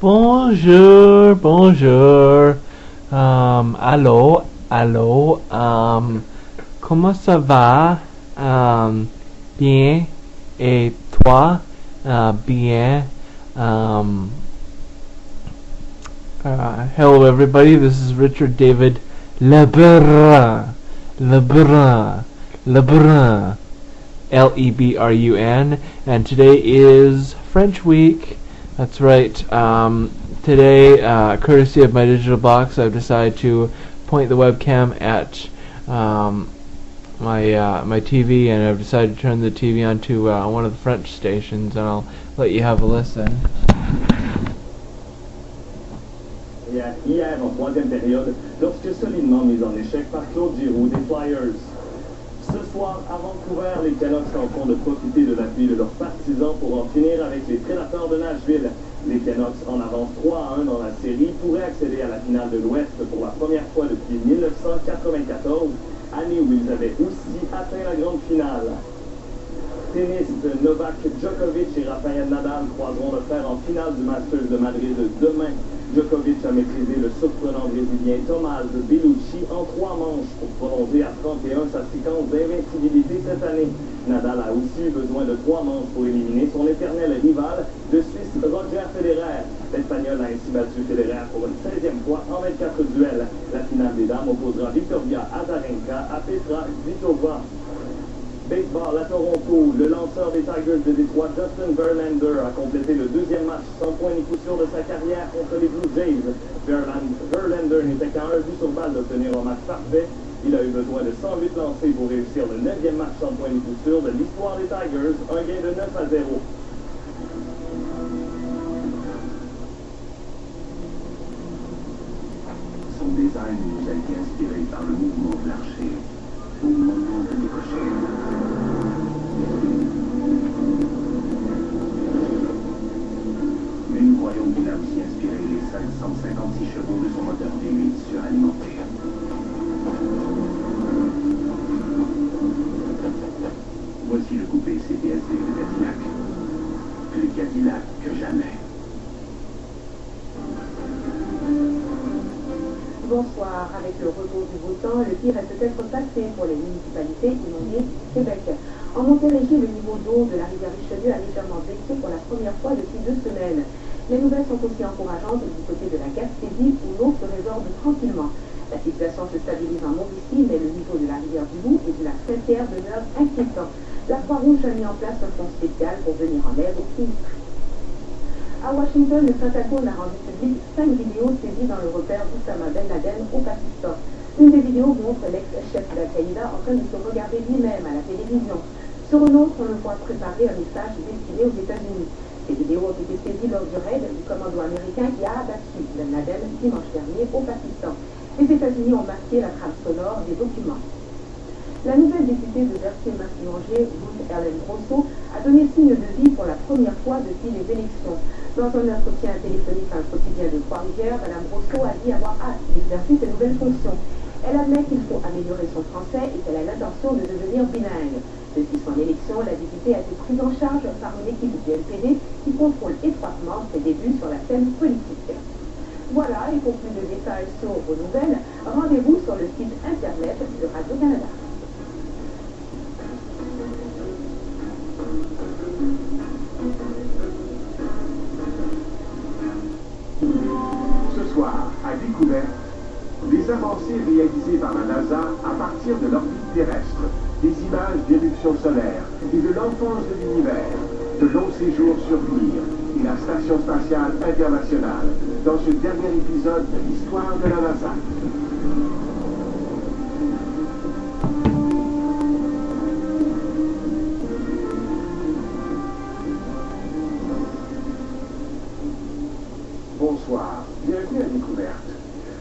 Bonjour, bonjour. Allô, allô. Comment ça va? Bien. Et toi? Bien. Um, Hello, everybody. This is Richard David Lebrun. Lebrun. Lebrun. Lebrun. And today is French Week. That's right. Today, courtesy of my digital box, I've decided to point the webcam at my TV, and I've decided to turn the TV onto one of the French stations, and I'll let you have a listen. Hier, en troisième période, lorsque solidement mis en échec par Claude Giroux des Flyers. Ce soir, à Vancouver, les Canucks tenteront de profiter de l'appui de leurs partisans pour en finir avec les Prédateurs de Nashville. Les Canucks, en avance 3-1 dans la série, pourraient accéder à la finale de l'Ouest pour la première fois depuis 1994, année où ils avaient aussi atteint la grande finale. Tennis, Novak Djokovic et Rafael Nadal croiseront le fer en finale du Masters de Madrid demain. Djokovic a maîtrisé le surprenant brésilien Tomás Bellucci en 3 manches pour prolonger à 31 sa séquence d'invincibilité cette année. Nadal a aussi eu besoin de 3 manches pour éliminer son éternel rival, le Suisse Roger Federer. L'Espagnol a ainsi battu Federer pour une 16e fois en 24 duels. La finale des dames opposera Victoria Azarenka à Petra Kvitova. Baseball à Toronto, le lanceur des Tigers de Détroit, Justin Verlander, a complété le 2e match sans point ni coup sûr de sa carrière contre les Blue Jays. Verlander n'était qu'à un but sur balle d'obtenir un match parfait. Il a eu besoin de 108 lancés pour réussir le 9e match sans point ni coup sûr de l'histoire des Tigers, un gain de 9-0. Son design nous a été inspiré par le mouvement de l'archer au moment de décocher. Mais nous croyons qu'il a aussi inspiré les 556 chevaux de son moteur V8 suralimenté. Voici le coupé CTSV de Cadillac. Plus Cadillac que jamais. Bonsoir. Avec le retour du beau temps, le pire est peut-être passé pour les municipalités inondées du Québec. En Montérégie, le niveau d'eau de la rivière Richelieu a légèrement baissé pour la première fois depuis 2 semaines. Les nouvelles sont aussi encourageantes du côté de la Gaspésie, où l'eau se résorbe tranquillement. La situation se stabilise en Mauricie, mais le niveau de la rivière du Loup et de la Saint-Pierre demeure inquiétant. La Croix-Rouge a mis en place un fonds spécial pour venir en aide aux sinistrés. À Washington, le Pentagone a rendu public 5 vidéos saisies dans le repère d'Oussama Ben Laden au Pakistan. Une des vidéos montre l'ex-chef d'Al-Qaïda en train de se regarder lui-même à la télévision. Sur une autre, on le voit préparer un message destiné aux États-Unis. Ces vidéos ont été saisies lors du raid du commando américain qui a abattu Ben Laden dimanche dernier au Pakistan. Les États-Unis ont marqué la trame sonore des documents. La nouvelle députée de Berthier-Massignanger, Ruth Ellen Grosso, a donné signe de vie pour la première fois depuis les élections. Dans un entretien téléphonique à un quotidien de Trois-Rivières, Mme Grosso a dit avoir hâte d'exercer ses nouvelles fonctions. Elle admet qu'il faut améliorer son français et qu'elle a l'intention de devenir bilingue. Depuis son élection, la députée a été prise en charge par une équipe du NPD qui contrôle étroitement ses débuts sur la scène politique. Voilà, et pour plus de détails sur vos nouvelles, rendez-vous sur le site internet de Radio-Canada. Ce soir, à Découverte, des avancées réalisées par la NASA à partir de l'orbite terrestre, des images d'éruptions solaires et de l'enfance de l'univers, de longs séjours sur Mir et la Station spatiale internationale, dans ce dernier épisode de l'histoire de la NASA. Bonsoir, bienvenue à Découverte.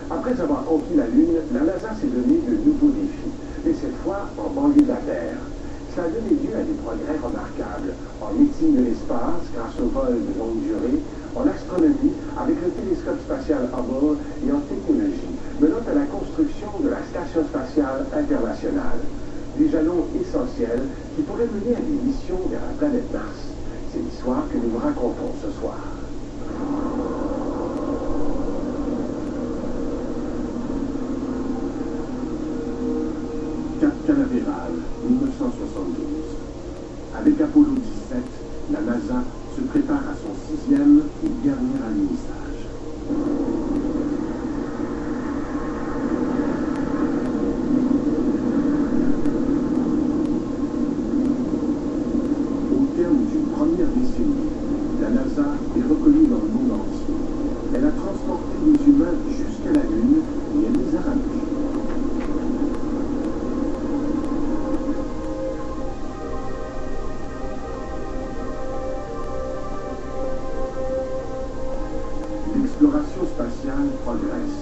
Après avoir conquis la Lune, la NASA s'est donné de nouveaux défis, et cette fois en banlieue de la Terre. Ça a donné lieu à des progrès remarquables en médecine de l'espace grâce au vol de longue durée, en astronomie avec le télescope spatial Hubble et en technologie, menant à la construction de la Station spatiale internationale. Des jalons essentiels qui pourraient mener à des missions vers la planète Mars. C'est l'histoire que nous vous racontons ce soir. Canaveral, 1972. Avec Apollo 17, la NASA se prépare à son 6e et dernier alunissage. Au terme d'une première décennie, la NASA est reconnue dans le monde entier. Elle a transporté les humains jusqu'à la Lune et elle les a ramenés. L'exploration spatiale progresse.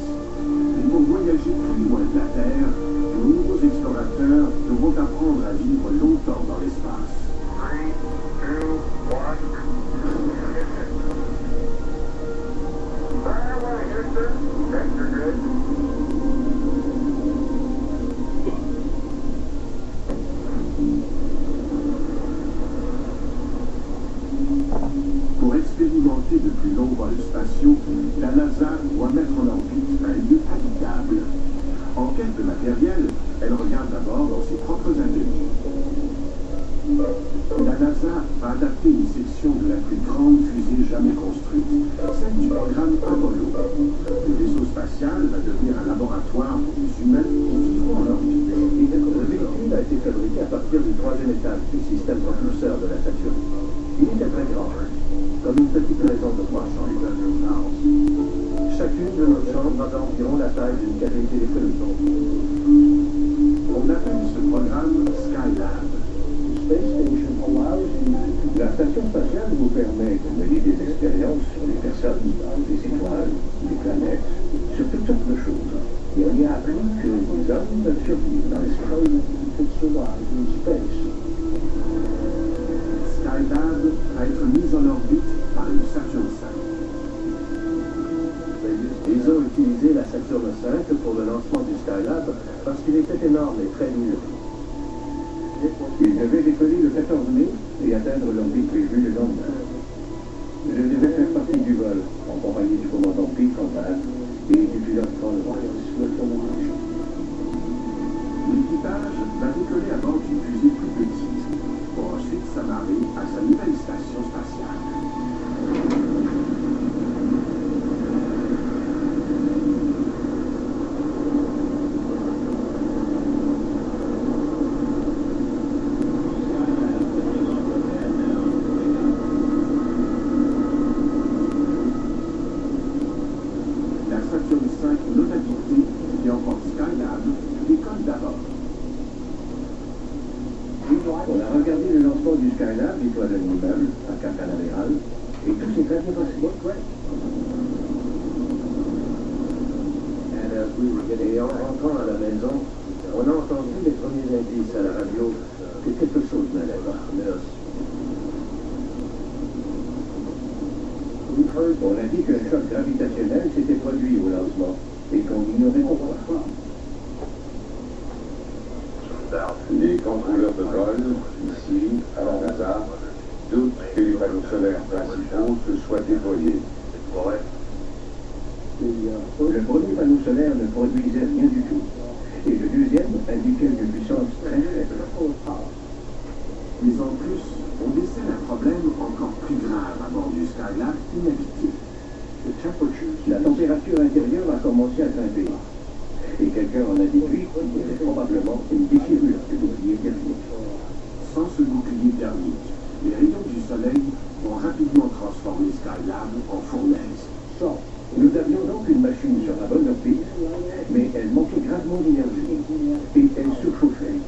Et pour voyager plus loin de la Terre, de nouveaux explorateurs devront apprendre à vivre longtemps dans l'espace. 3, 2, 1. Fire away, Houston. Vector good. Pour expérimenter de plus longs vols spatiaux, la NASA doit mettre en orbite un lieu habitable. En quête de matériel, elle regarde d'abord dans ses propres ateliers. La NASA va adapter une section de la plus grande fusée jamais construite, celle du programme Apollo. Le vaisseau spatial va devenir un laboratoire pour les humains qui vivront en orbite. Le véhicule a été fabriqué à partir du 3e étage du système propulseur de la Saturne. Il était très grand, comme une petite maison de 3 chambres. Chacune de nos chambres a environ la taille d'une cabine téléphonique. On appelle ce programme Skylab. La station spatiale vous permet de mener des expériences sur les personnes, les étoiles, les planètes, sur toutes sortes de choses. Et on y a appris que les hommes peuvent survivre dans l'espace. Skylab va être mise en orbite par une Saturn V. Ils ont utilisé la Saturn V pour le lancement du Skylab parce qu'il était énorme et très lourd. Ils devaient décoller le 14 mai et atteindre l'orbite prévue le lendemain. Je devais faire partie du vol, en compagnie du commandant Pete Conrad et du pilote Paul Royce. L'équipage va décoller à bord d'une fusée plus petite, pour ensuite s'amarrer à sa nouvelle station spatiale. La Saturn V non habitée, qui emporte Skylab, décolle d'abord. On a regardé le lancement du Skylab du toit d'un immeuble à Cap Canaveral et tout s'est très bien passé. Et en rentrant à la maison, on a entendu les premiers indices à la radio que quelque chose n'allait pas. On a dit qu'un choc gravitationnel s'était produit au lancement et qu'on ignorait pourquoi. Les contrôleurs de vol, ici, à la NASA, doutent que les panneaux solaires principaux se soient déployés. Le premier panneau solaire ne produisait rien du tout. Et le deuxième indiquait une puissance très faible. Mais en plus, on décèle un problème encore plus grave à bord du Skylab inhabité. La température intérieure a commencé à grimper. Et quelqu'un en a déduit qu'il y avait probablement une déchirure du bouclier thermique. Sans ce bouclier thermique, les rayons du soleil vont rapidement transformer Skylab en fournaise. Nous avions donc une machine sur la bonne orbite, mais elle manquait gravement d'énergie et elle surchauffait.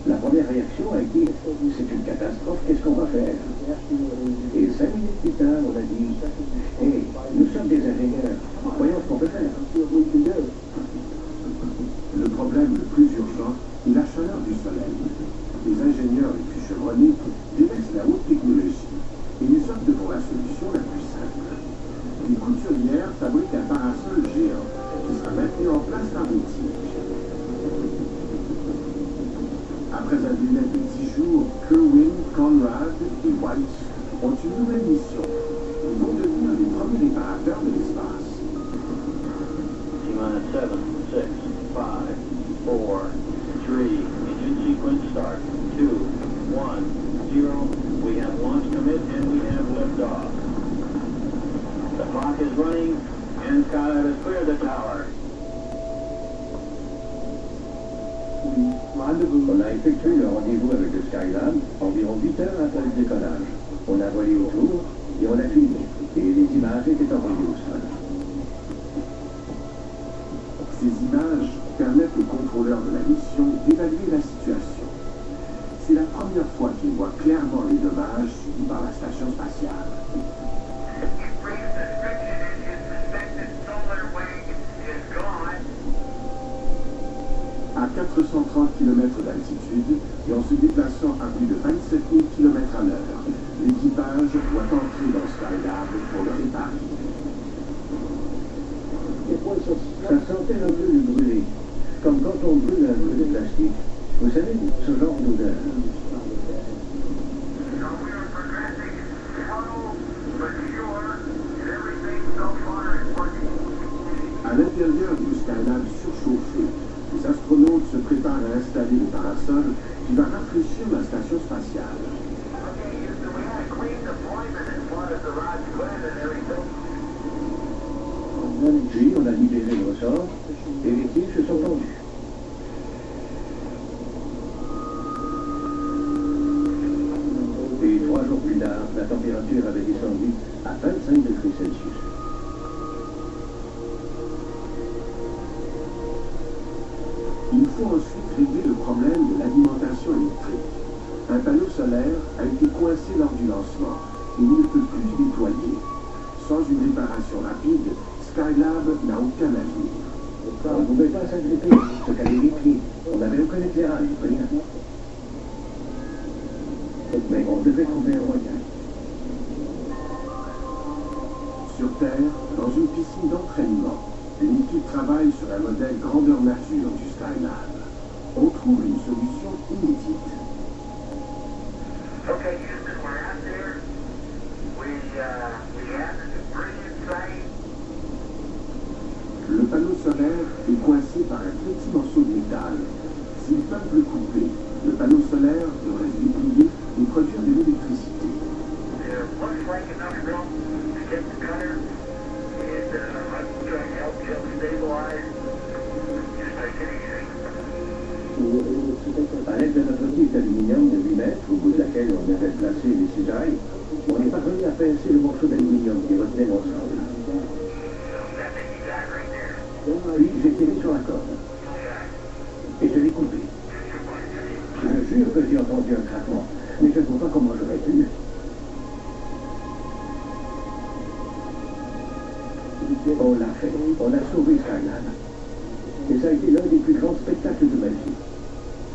La première réaction a été « c'est une catastrophe, qu'est-ce qu'on va faire ?» Et 5 minutes plus tard, on a dit « Hey, nous sommes des ingénieurs, voyons ce qu'on peut faire. » Le problème le plus urgent est la chaleur du soleil. Les ingénieurs les plus chevronnés délaissent la haute technologie et ils optent pour la solution la plus simple. Les couturières fabriquent un parasol géant qui sera maintenu en place par des tiges. Après un délai de 10 jours, Kerwin, Conrad et White ont une nouvelle mission. Ils vont devenir les premiers réparateurs de l'espace. T-minus 7, 6, 5, 4, 3, liftoff. The clock is running, and Skylab has cleared the tower. On a effectué le rendez-vous avec le Skylab environ 8 heures après le décollage. On a volé autour et on a filmé. Et les images étaient envoyées au sol. Ces images permettent aux contrôleurs de la mission d'évaluer la situation. C'est la première fois qu'ils voient clairement les dommages subis par la station spatiale. À 430 km d'altitude et en se déplaçant à plus de 27 000 km à l'heure, l'équipage doit entrer dans Skylab pour le réparer. Ça sentait un peu le brûlé, comme quand on brûle un peu de plastique. Vous savez, ce genre d'odeur. À l'intérieur du Skylab surchauffé, les astronautes se préparent à installer le parasol qui va rafraîchir la station spatiale. Puis on a libéré le ressort et les tiges se sont tendus. Et 3 jours plus tard, la température avait descendu à 25 degrés Celsius. Il faut ensuite régler le problème de l'alimentation électrique. Un panneau solaire a été coincé lors du lancement et il ne peut plus se déployer. Sans une réparation rapide, Skylab n'a aucun avenir. On ne pouvait pas s'agripper, se caler les pieds. On n'avait aucun éclairage, rien. Mais on devait trouver un moyen. Sur Terre, dans une piscine d'entraînement, une équipe travaille sur un modèle grandeur nature du Skylab. On trouve une solution inédite. Okay, Houston, we're out there. We have the brilliant sight. Le panneau solaire est coincé par un petit morceau de métal. S'ils peuvent le couper, le panneau solaire devrait se déplier et produire de l'électricité. There looks like enough room to get the cutter, and I'm trying to help Jim stabilize. Just take it easy. À l'aide de notre petite aluminium de 8 mètres, au bout de laquelle on avait placé les cisailles, on est parvenu à pincer le morceau d'aluminium qui retenait l'ensemble. Puis j'ai tiré sur la corde. Et je l'ai coupé. Je jure que j'ai entendu un craquement, mais je ne vois pas comment j'aurais pu. On l'a fait. On a sauvé Skylab. Et ça a été l'un des plus grands spectacles de ma vie.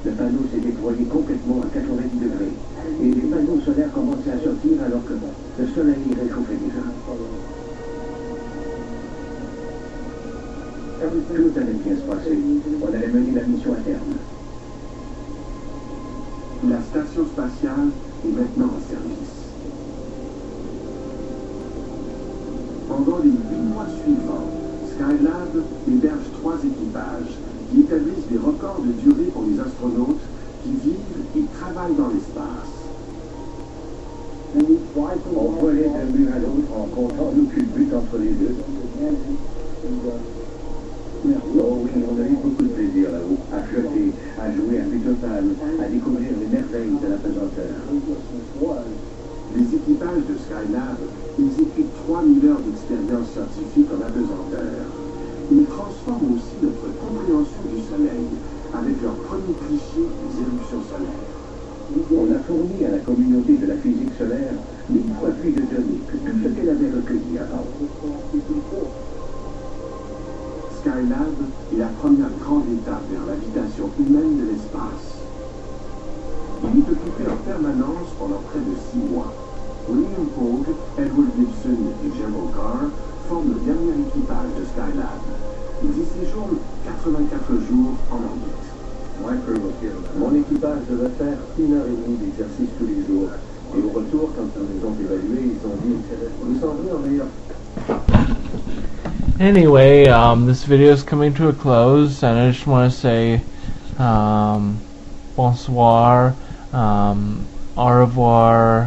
Le panneau s'est déployé complètement à 90 degrés. Et les panneaux solaires commençaient à sortir alors que le soleil réchauffait déjà. Tout allait bien se passer. On allait mener la mission à terme. La station spatiale est maintenant en service. Pendant les 8 mois suivants, Skylab héberge 3 équipages qui établissent des records de durée pour les astronautes qui vivent et travaillent dans l'espace. On volait d'un but à l'autre en comptant nos culbutes entre les deux. Oh oui, on a eu beaucoup de plaisir là-haut, à flotter, à jouer à Putopal, à découvrir les merveilles de la pesanteur. Les équipages de Skylab exécutent 3000 heures d'expérience scientifique en apesanteur. Ils transforment aussi notre compréhension du Soleil avec leur premier cliché des éruptions solaires. On a fourni à la communauté de la physique solaire 1000 fois plus de données que tout ce qu'elle avait recueilli avant. Skylab est la première grande étape vers l'habitation humaine de l'espace. Il est occupé en permanence pendant près de 6 mois. William Pogue, Edward Gibson et Gerald Carr forment le dernier équipage de Skylab. Ils y séjournent 84 jours en orbite. Mon équipage devait faire 1h30 d'exercice tous les jours. Et au retour, quand ils nous ont évalués, ils ont dit « Vous semblez en meilleur ». Anyway, this video is coming to a close, and I just want to say bonsoir, au revoir,